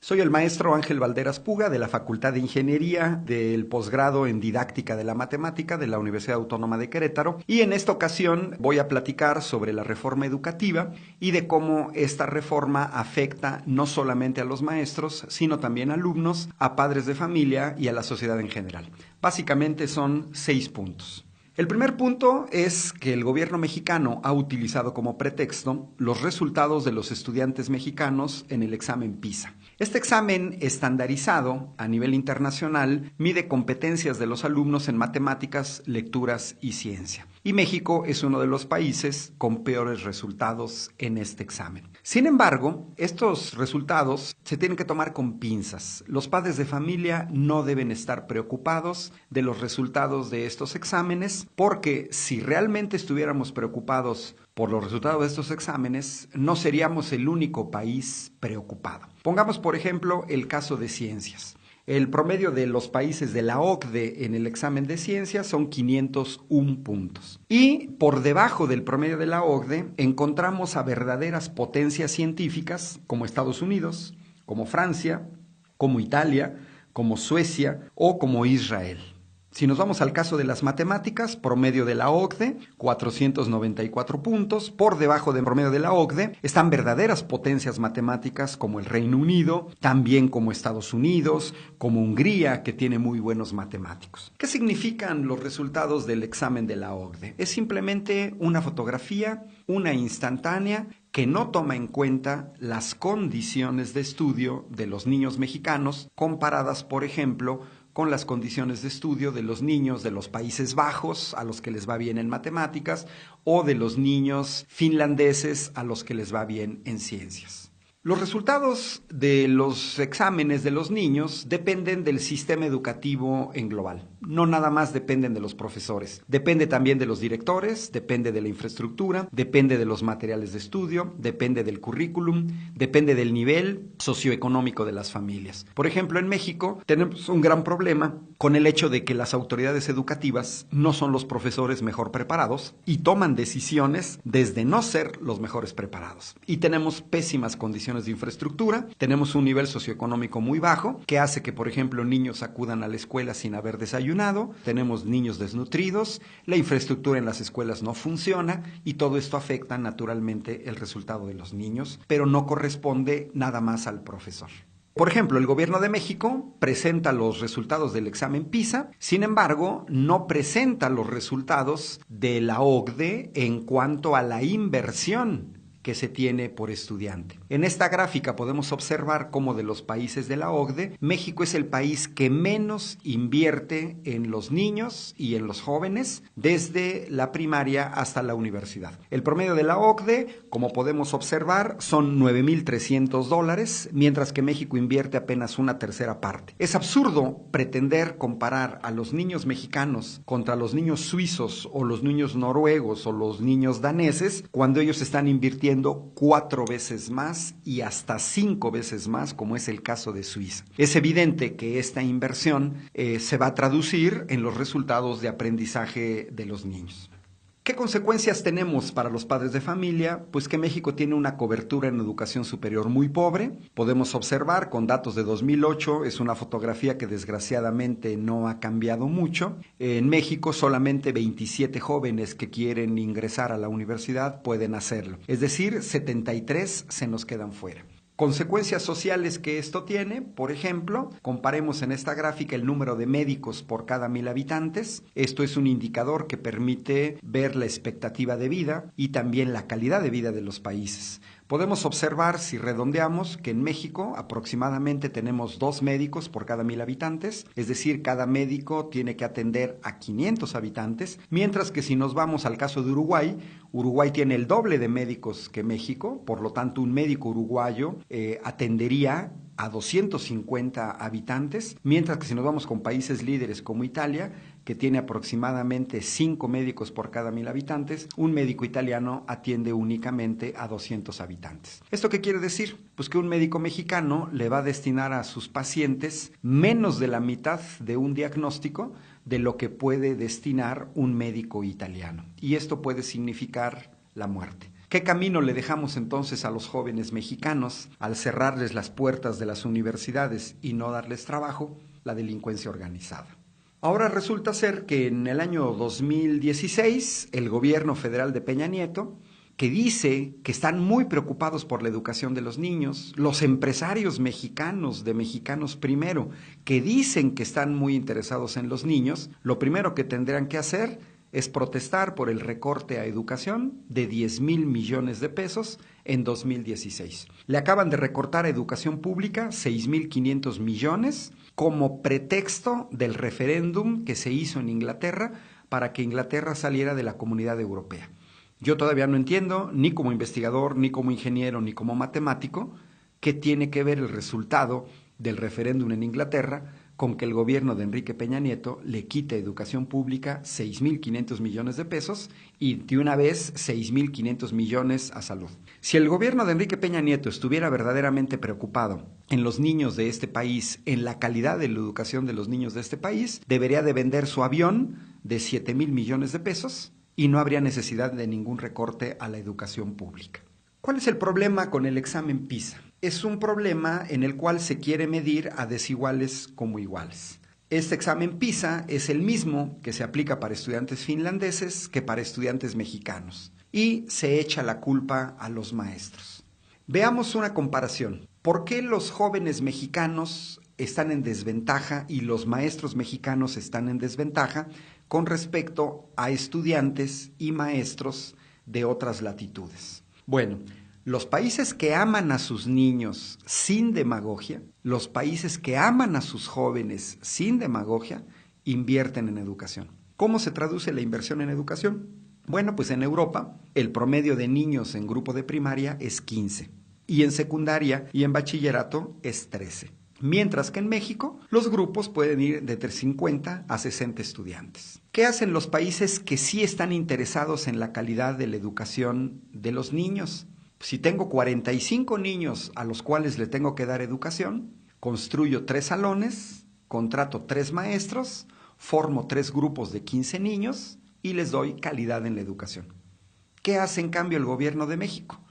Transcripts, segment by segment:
Soy el maestro Ángel Valderas Puga de la Facultad de Ingeniería del posgrado en Didáctica de la Matemática de la Universidad Autónoma de Querétaro, y en esta ocasión voy a platicar sobre la reforma educativa y de cómo esta reforma afecta no solamente a los maestros, sino también a alumnos, a padres de familia y a la sociedad en general. Básicamente son 6 puntos. El primer punto es que el gobierno mexicano ha utilizado como pretexto los resultados de los estudiantes mexicanos en el examen PISA. Este examen estandarizado a nivel internacional mide competencias de los alumnos en matemáticas, lecturas y ciencia. Y México es uno de los países con peores resultados en este examen. Sin embargo, estos resultados se tienen que tomar con pinzas. Los padres de familia no deben estar preocupados de los resultados de estos exámenes, porque si realmente estuviéramos preocupados por los resultados de estos exámenes, no seríamos el único país preocupado. Pongamos, por ejemplo, el caso de ciencias. El promedio de los países de la OCDE en el examen de ciencias son 501 puntos. Y por debajo del promedio de la OCDE encontramos a verdaderas potencias científicas como Estados Unidos, como Francia, como Italia, como Suecia o como Israel. Si nos vamos al caso de las matemáticas, promedio de la OCDE, 494 puntos. Por debajo del promedio de la OCDE están verdaderas potencias matemáticas como el Reino Unido, también como Estados Unidos, como Hungría, que tiene muy buenos matemáticos. ¿Qué significan los resultados del examen de la OCDE? Es simplemente una fotografía, una instantánea, que no toma en cuenta las condiciones de estudio de los niños mexicanos comparadas, por ejemplo, con las condiciones de estudio de los niños de los Países Bajos, a los que les va bien en matemáticas, o de los niños finlandeses, a los que les va bien en ciencias. Los resultados de los exámenes de los niños dependen del sistema educativo en global. No nada más dependen de los profesores. Depende también de los directores, depende de la infraestructura, depende de los materiales de estudio, depende del currículum, depende del nivel socioeconómico de las familias. Por ejemplo, en México tenemos un gran problema con el hecho de que las autoridades educativas no son los profesores mejor preparados y toman decisiones desde no ser los mejores preparados. Y tenemos pésimas condiciones de infraestructura, tenemos un nivel socioeconómico muy bajo que hace que, por ejemplo, niños acudan a la escuela sin haber desayunado, tenemos niños desnutridos, la infraestructura en las escuelas no funciona y todo esto afecta naturalmente el resultado de los niños, pero no corresponde nada más al profesor. Por ejemplo, el gobierno de México presenta los resultados del examen PISA, sin embargo, no presenta los resultados de la OCDE en cuanto a la inversión que se tiene por estudiante. En esta gráfica podemos observar cómo de los países de la OCDE, México es el país que menos invierte en los niños y en los jóvenes desde la primaria hasta la universidad. El promedio de la OCDE, como podemos observar, son $9,300, mientras que México invierte apenas una tercera parte. Es absurdo pretender comparar a los niños mexicanos contra los niños suizos o los niños noruegos o los niños daneses cuando ellos están invirtiendo 4 veces más y hasta 5 veces más, como es el caso de Suiza. Es evidente que esta inversión se va a traducir en los resultados de aprendizaje de los niños. ¿Qué consecuencias tenemos para los padres de familia? Pues que México tiene una cobertura en educación superior muy pobre. Podemos observar con datos de 2008, es una fotografía que desgraciadamente no ha cambiado mucho. En México solamente 27 jóvenes que quieren ingresar a la universidad pueden hacerlo. Es decir, 73 se nos quedan fuera. Consecuencias sociales que esto tiene, por ejemplo, comparemos en esta gráfica el número de médicos por cada 1,000 habitantes. Esto es un indicador que permite ver la expectativa de vida y también la calidad de vida de los países. Podemos observar, si redondeamos, que en México aproximadamente tenemos 2 médicos por cada 1,000 habitantes, es decir, cada médico tiene que atender a 500 habitantes, mientras que si nos vamos al caso de Uruguay, Uruguay tiene el doble de médicos que México, por lo tanto un médico uruguayo atendería a 250 habitantes, mientras que si nos vamos con países líderes como Italia, que tiene aproximadamente 5 médicos por cada 1,000 habitantes, un médico italiano atiende únicamente a 200 habitantes. ¿Esto qué quiere decir? Pues que un médico mexicano le va a destinar a sus pacientes menos de la mitad de un diagnóstico de lo que puede destinar un médico italiano. Y esto puede significar la muerte. ¿Qué camino le dejamos entonces a los jóvenes mexicanos al cerrarles las puertas de las universidades y no darles trabajo? La delincuencia organizada. Ahora resulta ser que en el año 2016 el gobierno federal de Peña Nieto, que dice que están muy preocupados por la educación de los niños, los empresarios mexicanos de Mexicanos Primero, que dicen que están muy interesados en los niños, lo primero que tendrán que hacer es protestar por el recorte a educación de 10,000 millones de pesos en 2016. Le acaban de recortar a educación pública 6,500 millones como pretexto del referéndum que se hizo en Inglaterra para que Inglaterra saliera de la Comunidad Europea. Yo todavía no entiendo, ni como investigador, ni como ingeniero, ni como matemático, qué tiene que ver el resultado del referéndum en Inglaterra con que el gobierno de Enrique Peña Nieto le quite a educación pública 6,500 millones de pesos y de una vez 6,500 millones a salud. Si el gobierno de Enrique Peña Nieto estuviera verdaderamente preocupado en los niños de este país, en la calidad de la educación de los niños de este país, debería de vender su avión de 7,000 millones de pesos y no habría necesidad de ningún recorte a la educación pública. ¿Cuál es el problema con el examen PISA? Es un problema en el cual se quiere medir a desiguales como iguales. Este examen PISA es el mismo que se aplica para estudiantes finlandeses que para estudiantes mexicanos y se echa la culpa a los maestros. Veamos una comparación. ¿Por qué los jóvenes mexicanos están en desventaja y los maestros mexicanos están en desventaja con respecto a estudiantes y maestros de otras latitudes? Bueno, los países que aman a sus niños sin demagogia, los países que aman a sus jóvenes sin demagogia, invierten en educación. ¿Cómo se traduce la inversión en educación? Bueno, pues en Europa el promedio de niños en grupo de primaria es 15 y en secundaria y en bachillerato es 13. Mientras que en México los grupos pueden ir de entre 50 a 60 estudiantes. ¿Qué hacen los países que sí están interesados en la calidad de la educación de los niños? Si tengo 45 niños a los cuales le tengo que dar educación, construyo 3 salones, contrato 3 maestros, formo 3 grupos de 15 niños y les doy calidad en la educación. ¿Qué hace en cambio el gobierno de México?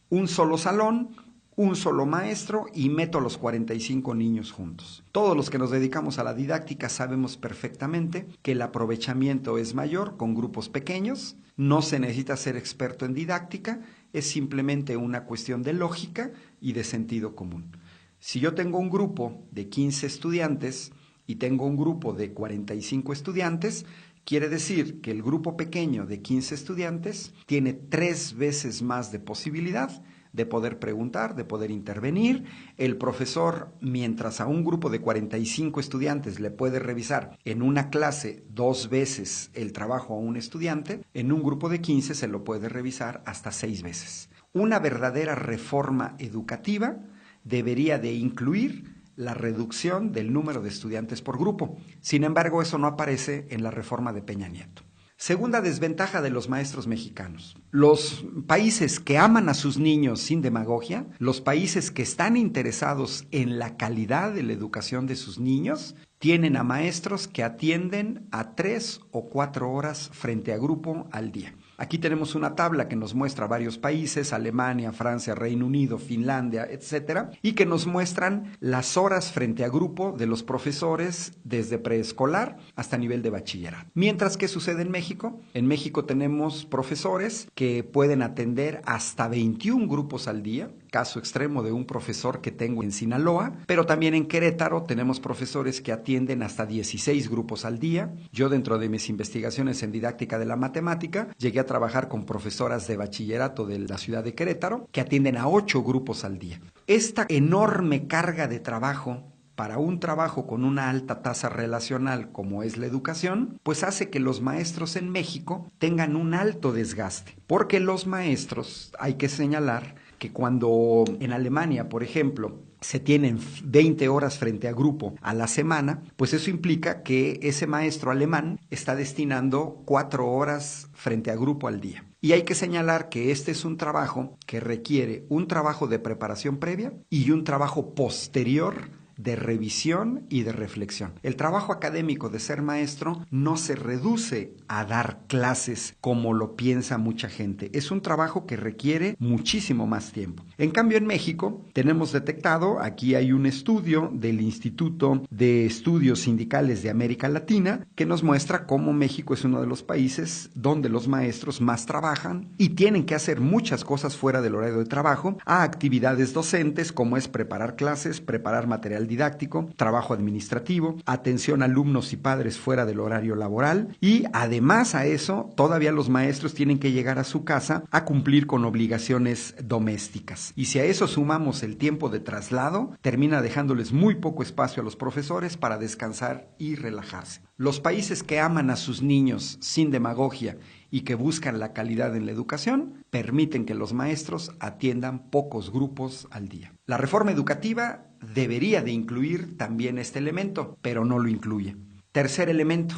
Un solo salón, un solo maestro y meto a los 45 niños juntos. Todos los que nos dedicamos a la didáctica sabemos perfectamente que el aprovechamiento es mayor con grupos pequeños, no se necesita ser experto en didáctica, es simplemente una cuestión de lógica y de sentido común. Si yo tengo un grupo de 15 estudiantes y tengo un grupo de 45 estudiantes, quiere decir que el grupo pequeño de 15 estudiantes tiene 3 veces más de posibilidad de poder preguntar, de poder intervenir. El profesor, mientras a un grupo de 45 estudiantes le puede revisar en una clase 2 veces el trabajo a un estudiante, en un grupo de 15 se lo puede revisar hasta 6 veces. Una verdadera reforma educativa debería de incluir la reducción del número de estudiantes por grupo. Sin embargo, eso no aparece en la reforma de Peña Nieto. Segunda desventaja de los maestros mexicanos. Los países que aman a sus niños sin demagogia, los países que están interesados en la calidad de la educación de sus niños, tienen a maestros que atienden a 3 o 4 horas frente a grupo al día. Aquí tenemos una tabla que nos muestra varios países, Alemania, Francia, Reino Unido, Finlandia, etcétera, y que nos muestran las horas frente a grupo de los profesores desde preescolar hasta nivel de bachillerato. Mientras, ¿qué sucede en México? En México tenemos profesores que pueden atender hasta 21 grupos al día, caso extremo de un profesor que tengo en Sinaloa, pero también en Querétaro tenemos profesores que atienden hasta 16 grupos al día. Yo, dentro de mis investigaciones en didáctica de la matemática, llegué a trabajar con profesoras de bachillerato de la ciudad de Querétaro que atienden a 8 grupos al día. Esta enorme carga de trabajo para un trabajo con una alta tasa relacional como es la educación, pues hace que los maestros en México tengan un alto desgaste, porque los maestros, hay que señalar que cuando en Alemania, por ejemplo, se tienen 20 horas frente a grupo a la semana, pues eso implica que ese maestro alemán está destinando 4 horas frente a grupo al día. Y hay que señalar que este es un trabajo que requiere un trabajo de preparación previa y un trabajo posterior de revisión y de reflexión. El trabajo académico de ser maestro no se reduce a dar clases como lo piensa mucha gente. Es un trabajo que requiere muchísimo más tiempo. En cambio, en México tenemos detectado, aquí hay un estudio del Instituto de Estudios Sindicales de América Latina que nos muestra cómo México es uno de los países donde los maestros más trabajan y tienen que hacer muchas cosas fuera del horario de trabajo, a actividades docentes como es preparar clases, preparar material didáctico, trabajo administrativo, atención a alumnos y padres fuera del horario laboral, y además a eso todavía los maestros tienen que llegar a su casa a cumplir con obligaciones domésticas. Y si a eso sumamos el tiempo de traslado, termina dejándoles muy poco espacio a los profesores para descansar y relajarse. Los países que aman a sus niños sin demagogia y que buscan la calidad en la educación, permiten que los maestros atiendan pocos grupos al día. La reforma educativa debería de incluir también este elemento, pero no lo incluye. Tercer elemento,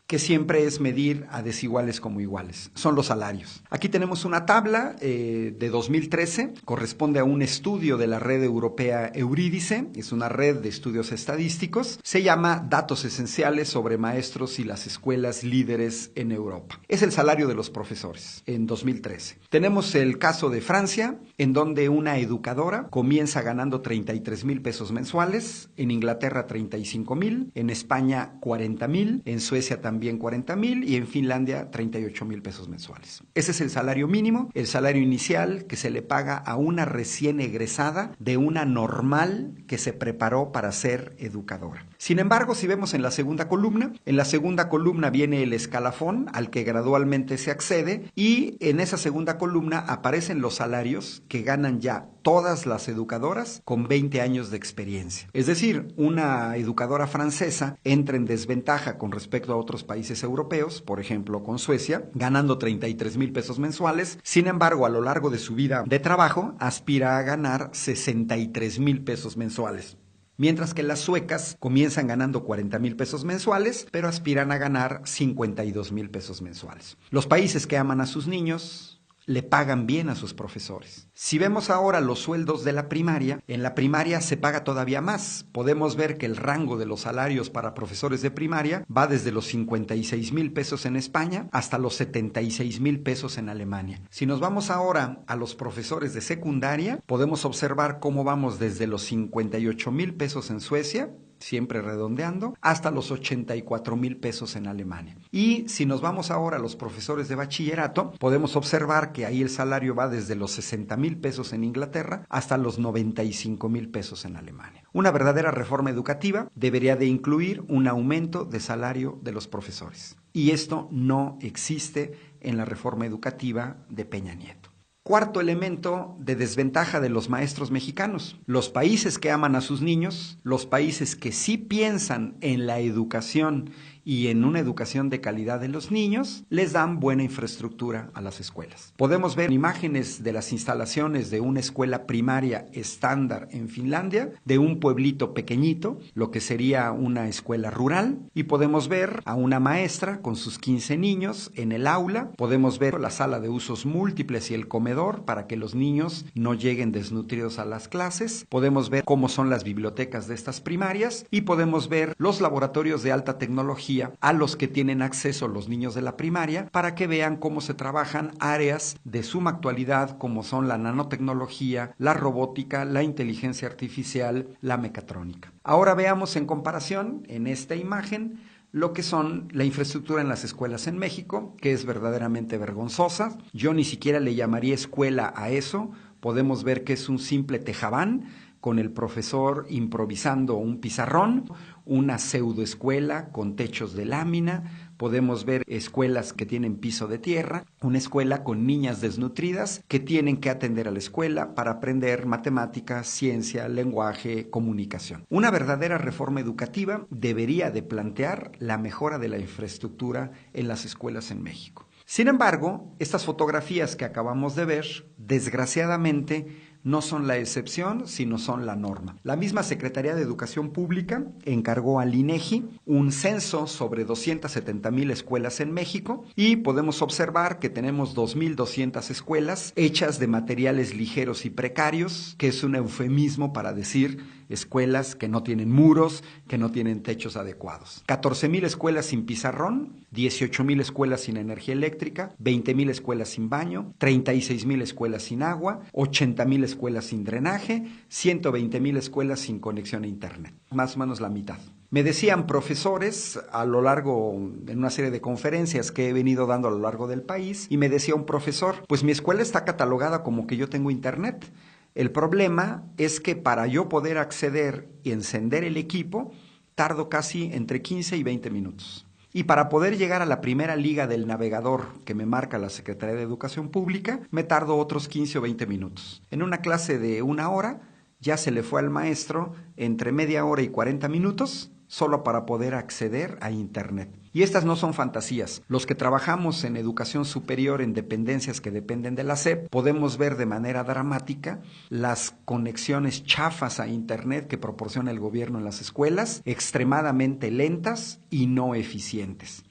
que siempre es medir a desiguales como iguales, son los salarios. Aquí tenemos una tabla de 2013, corresponde a un estudio de la red europea Eurídice, es una red de estudios estadísticos, se llama Datos Esenciales sobre Maestros y las Escuelas Líderes en Europa. Es el salario de los profesores en 2013. Tenemos el caso de Francia, en donde una educadora comienza ganando 33,000 pesos mensuales, en Inglaterra 35,000, en España 40,000, en Suecia también 40,000 y en Finlandia 38,000 pesos mensuales. Ese es el salario mínimo, el salario inicial que se le paga a una recién egresada de una normal que se preparó para ser educadora. Sin embargo, si vemos en la segunda columna viene el escalafón al que gradualmente se accede y en esa segunda columna aparecen los salarios que ganan ya todas las educadoras con 20 años de experiencia. Es decir, una educadora francesa entra en desventaja con respecto a otros países europeos, por ejemplo con Suecia, ganando 33,000 pesos mensuales. Sin embargo, a lo largo de su vida de trabajo, aspira a ganar 63,000 pesos mensuales. Mientras que las suecas comienzan ganando 40,000 pesos mensuales, pero aspiran a ganar 52,000 pesos mensuales. Los países que aman a sus niños le pagan bien a sus profesores. Si vemos ahora los sueldos de la primaria, en la primaria se paga todavía más. Podemos ver que el rango de los salarios para profesores de primaria va desde los 56,000 pesos en España hasta los 76,000 pesos en Alemania. Si nos vamos ahora a los profesores de secundaria, podemos observar cómo vamos desde los 58,000 pesos en Suecia, siempre redondeando, hasta los 84,000 pesos en Alemania. Y si nos vamos ahora a los profesores de bachillerato, podemos observar que ahí el salario va desde los 60,000 pesos en Inglaterra hasta los 95,000 pesos en Alemania. Una verdadera reforma educativa debería de incluir un aumento de salario de los profesores. Y esto no existe en la reforma educativa de Peña Nieto. Cuarto elemento de desventaja de los maestros mexicanos: los países que aman a sus niños, los países que sí piensan en la educación y en una educación de calidad de los niños, les dan buena infraestructura a las escuelas. Podemos ver imágenes de las instalaciones de una escuela primaria estándar en Finlandia, de un pueblito pequeñito, lo que sería una escuela rural, y podemos ver a una maestra con sus 15 niños en el aula, podemos ver la sala de usos múltiples y el comedor para que los niños no lleguen desnutridos a las clases, podemos ver cómo son las bibliotecas de estas primarias y podemos ver los laboratorios de alta tecnología a los que tienen acceso los niños de la primaria para que vean cómo se trabajan áreas de suma actualidad como son la nanotecnología, la robótica, la inteligencia artificial, la mecatrónica. Ahora veamos en comparación en esta imagen lo que son la infraestructura en las escuelas en México, que es verdaderamente vergonzosa. Yo ni siquiera le llamaría escuela a eso. Podemos ver que es un simple tejabán con el profesor improvisando un pizarrón, una pseudoescuela con techos de lámina. Podemos ver escuelas que tienen piso de tierra, una escuela con niñas desnutridas que tienen que atender a la escuela para aprender matemáticas, ciencia, lenguaje, comunicación. Una verdadera reforma educativa debería de plantear la mejora de la infraestructura en las escuelas en México. Sin embargo, estas fotografías que acabamos de ver, desgraciadamente, no son la excepción, sino son la norma. La misma Secretaría de Educación Pública encargó al INEGI un censo sobre 270,000 escuelas en México y podemos observar que tenemos 2,200 escuelas hechas de materiales ligeros y precarios, que es un eufemismo para decir escuelas que no tienen muros, que no tienen techos adecuados. 14,000 escuelas sin pizarrón, 18,000 escuelas sin energía eléctrica, 20,000 escuelas sin baño, 36,000 escuelas sin agua, 80,000 escuelas sin drenaje, 120,000 escuelas sin conexión a internet. Más o menos la mitad. Me decían profesores a lo largo, en una serie de conferencias que he venido dando a lo largo del país, y me decía un profesor, pues mi escuela está catalogada como que yo tengo internet. El problema es que para yo poder acceder y encender el equipo, tardo casi entre 15 y 20 minutos. Y para poder llegar a la primera liga del navegador que me marca la Secretaría de Educación Pública, me tardo otros 15 o 20 minutos. En una clase de 1 hora, ya se le fue al maestro entre media hora y 40 minutos solo para poder acceder a internet. Y estas no son fantasías. Los que trabajamos en educación superior en dependencias que dependen de la SEP, podemos ver de manera dramática las conexiones chafas a internet que proporciona el gobierno en las escuelas, extremadamente lentas y no eficientes.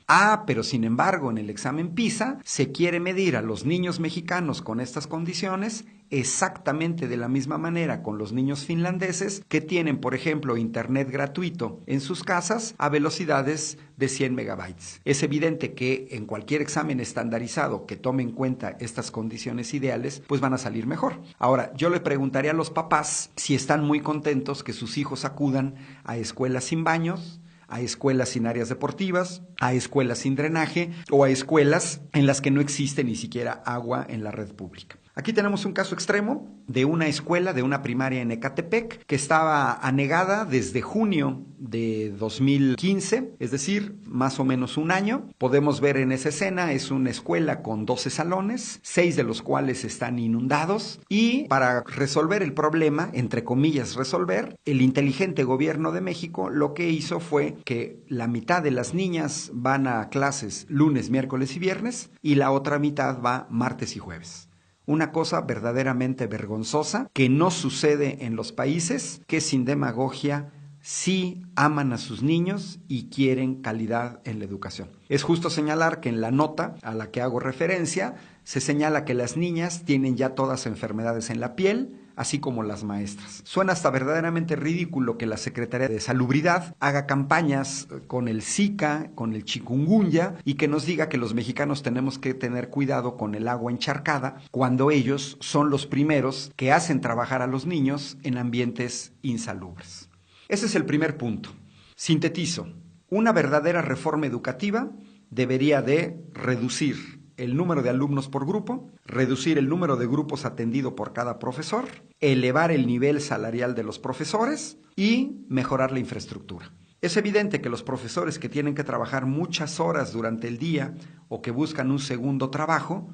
Pero sin embargo, en el examen PISA se quiere medir a los niños mexicanos con estas condiciones exactamente de la misma manera con los niños finlandeses que tienen, por ejemplo, internet gratuito en sus casas a velocidades de 100 megabytes. Es evidente que en cualquier examen estandarizado que tome en cuenta estas condiciones ideales, pues van a salir mejor. Ahora, yo le preguntaría a los papás si están muy contentos que sus hijos acudan a escuelas sin baños, a escuelas sin áreas deportivas, a escuelas sin drenaje o a escuelas en las que no existe ni siquiera agua en la red pública. Aquí tenemos un caso extremo de una escuela, de una primaria en Ecatepec, que estaba anegada desde junio de 2015, es decir, más o menos un año. Podemos ver en esa escena, es una escuela con 12 salones, 6 de los cuales están inundados, y para resolver el problema, entre comillas resolver, el inteligente gobierno de México lo que hizo fue que la mitad de las niñas van a clases lunes, miércoles y viernes, y la otra mitad va martes y jueves. Una cosa verdaderamente vergonzosa que no sucede en los países que sin demagogia sí aman a sus niños y quieren calidad en la educación. Es justo señalar que en la nota a la que hago referencia se señala que las niñas tienen ya todas enfermedades en la piel, así como las maestras. Suena hasta verdaderamente ridículo que la Secretaría de Salubridad haga campañas con el Zika, con el chikungunya, y que nos diga que los mexicanos tenemos que tener cuidado con el agua encharcada, cuando ellos son los primeros que hacen trabajar a los niños en ambientes insalubres. Ese es el primer punto. Sintetizo. Una verdadera reforma educativa debería de reducir el número de alumnos por grupo, reducir el número de grupos atendido por cada profesor, elevar el nivel salarial de los profesores y mejorar la infraestructura. Es evidente que los profesores que tienen que trabajar muchas horas durante el día o que buscan un segundo trabajo,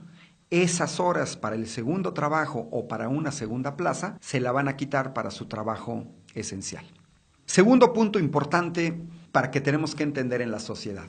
esas horas para el segundo trabajo o para una segunda plaza se la van a quitar para su trabajo esencial. Segundo punto importante para que tenemos que entender en la sociedad.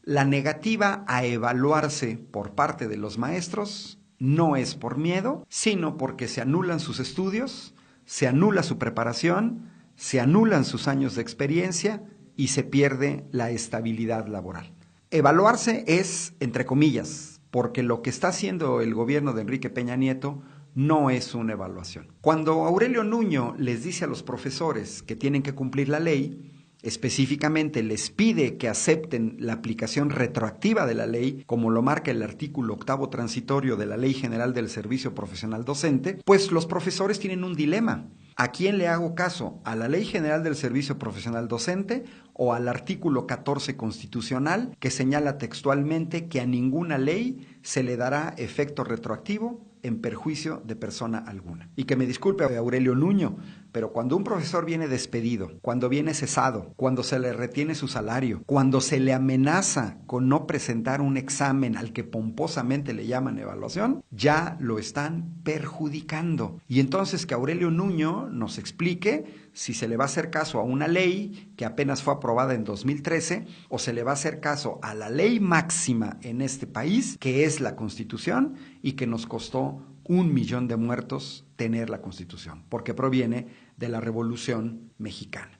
La negativa a evaluarse por parte de los maestros no es por miedo, sino porque se anulan sus estudios, se anula su preparación, se anulan sus años de experiencia y se pierde la estabilidad laboral. Evaluarse es, entre comillas, porque lo que está haciendo el gobierno de Enrique Peña Nieto no es una evaluación. Cuando Aurelio Nuño les dice a los profesores que tienen que cumplir la ley, específicamente les pide que acepten la aplicación retroactiva de la ley, como lo marca el artículo 8º transitorio de la Ley General del Servicio Profesional Docente, pues los profesores tienen un dilema. ¿A quién le hago caso? ¿A la Ley General del Servicio Profesional Docente o al artículo 14 constitucional que señala textualmente que a ninguna ley se le dará efecto retroactivo en perjuicio de persona alguna? Y que me disculpe Aurelio Nuño, pero cuando un profesor viene despedido, cuando viene cesado, cuando se le retiene su salario, cuando se le amenaza con no presentar un examen al que pomposamente le llaman evaluación, ya lo están perjudicando. Y entonces que Aurelio Nuño nos explique si se le va a hacer caso a una ley que apenas fue aprobada en 2013 o se le va a hacer caso a la ley máxima en este país, que es la Constitución y que nos costó 1 millón de muertos tener la Constitución, porque proviene de la Revolución Mexicana.